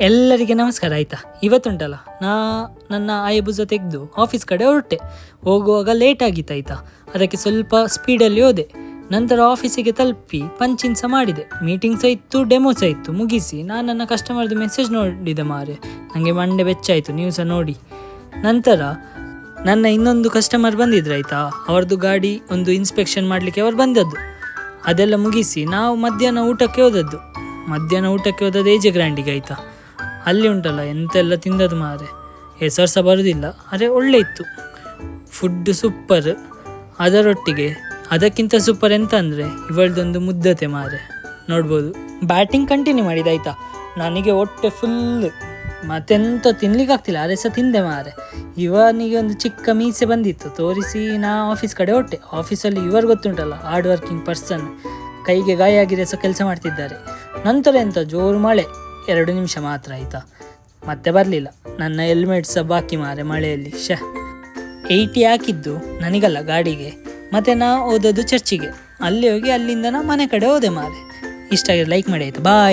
ಎಲ್ಲರಿಗೆ ನಮಸ್ಕಾರ ಆಯಿತಾ. ಇವತ್ತುಂಟಲ್ಲ ನನ್ನ ಆಯಬುಜ ತೆಗೆದು ಆಫೀಸ್ ಕಡೆ ಹೊರಟೆ. ಹೋಗುವಾಗ ಲೇಟ್ ಆಗಿತ್ತು ಆಯಿತಾ. ಅದಕ್ಕೆ ಸ್ವಲ್ಪ ಸ್ಪೀಡಲ್ಲಿ ಹೋದೆ. ನಂತರ ಆಫೀಸಿಗೆ ತಲುಪಿ ಪಂಚಿಂಗ್ ಸಹ ಮಾಡಿದೆ. ಮೀಟಿಂಗ್ ಸಹ ಇತ್ತು, ಡೆಮೋ ಸಹ ಇತ್ತು. ಮುಗಿಸಿ ನಾನು ನನ್ನ ಕಸ್ಟಮರ್ದು ಮೆಸೇಜ್ ನೋಡಿದೆ ಮಾರೆ. ನನಗೆ ಮಂಡೆ ಬೆಚ್ಚಾಯಿತು, ನೀವು ಸಹ ನೋಡಿ. ನಂತರ ನನ್ನ ಇನ್ನೊಂದು ಕಸ್ಟಮರ್ ಬಂದಿದ್ರು ಆಯಿತಾ. ಅವ್ರದ್ದು ಗಾಡಿ ಒಂದು ಇನ್ಸ್ಪೆಕ್ಷನ್ ಮಾಡಲಿಕ್ಕೆ ಅವ್ರು ಬಂದದ್ದು. ಅದೆಲ್ಲ ಮುಗಿಸಿ ನಾವು ಮಧ್ಯಾಹ್ನ ಊಟಕ್ಕೆ ಹೋದದ್ದು ಏಜೆ ಗ್ರ್ಯಾಂಡಿಗೆ ಆಯಿತಾ. ಅಲ್ಲಿ ಉಂಟಲ್ಲ ಎಂತೆಲ್ಲ ತಿಂದದ್ದು ಮಾರೆ, ಹೆಸರು ಸಹ ಬರೋದಿಲ್ಲ. ಅರೆ ಒಳ್ಳೆ ಇತ್ತು, ಫುಡ್ ಸೂಪರ್. ಅದರೊಟ್ಟಿಗೆ ಅದಕ್ಕಿಂತ ಸೂಪರ್ ಎಂತ ಅಂದರೆ ಇವಳದೊಂದು ಮುದ್ದತೆ ಮಾರೆ, ನೋಡ್ಬೋದು. ಬ್ಯಾಟಿಂಗ್ ಕಂಟಿನ್ಯೂ ಮಾಡಿದಾಯ್ತಾ. ನನಗೆ ಹೊಟ್ಟೆ ಫುಲ್, ಮತ್ತೆಂತ ತಿನ್ಲಿಕ್ಕೆ ಆಗ್ತಿಲ್ಲ. ಅರೆ ಸಹ ತಿಂದೆ ಮಾರೆ. ಇವನಿಗೆ ಒಂದು ಚಿಕ್ಕ ಮೀಸೆ ಬಂದಿತ್ತು, ತೋರಿಸಿ ನಾ ಆಫೀಸ್ ಕಡೆ ಹೊಟ್ಟೆ. ಆಫೀಸಲ್ಲಿ ಇವರು ಗೊತ್ತುಂಟಲ್ಲ, ಹಾರ್ಡ್ ವರ್ಕಿಂಗ್ ಪರ್ಸನ್, ಕೈಗೆ ಗಾಯ ಆಗಿರೋ ಸಹ ಕೆಲಸ ಮಾಡ್ತಿದ್ದಾರೆ. ನಂತರ ಎಂತ ಜೋರು ಮಳೆ, 2 ನಿಮಿಷ ಮಾತ್ರ ಆಯಿತಾ. ಮತ್ತೆ ಬರಲಿಲ್ಲ. ನನ್ನ ಹೆಲ್ಮೆಟ್ ಸಹ ಬಾಕಿ ಮಾರೆ ಮಳೆಯಲ್ಲಿ. 80 ಹಾಕಿದ್ದು ನನಗಲ್ಲ, ಗಾಡಿಗೆ. ಮತ್ತು ನಾ ಹೋದದ್ದು ಚರ್ಚಿಗೆ. ಅಲ್ಲಿ ಹೋಗಿ ಅಲ್ಲಿಂದ ನಾ ಮನೆ ಕಡೆ ಹೋದೆ ಮಾರೆ. ಇಷ್ಟ ಆಗಿದೆ ಲೈಕ್ ಮಾಡಿ ಆಯಿತಾ. ಬಾಯ್.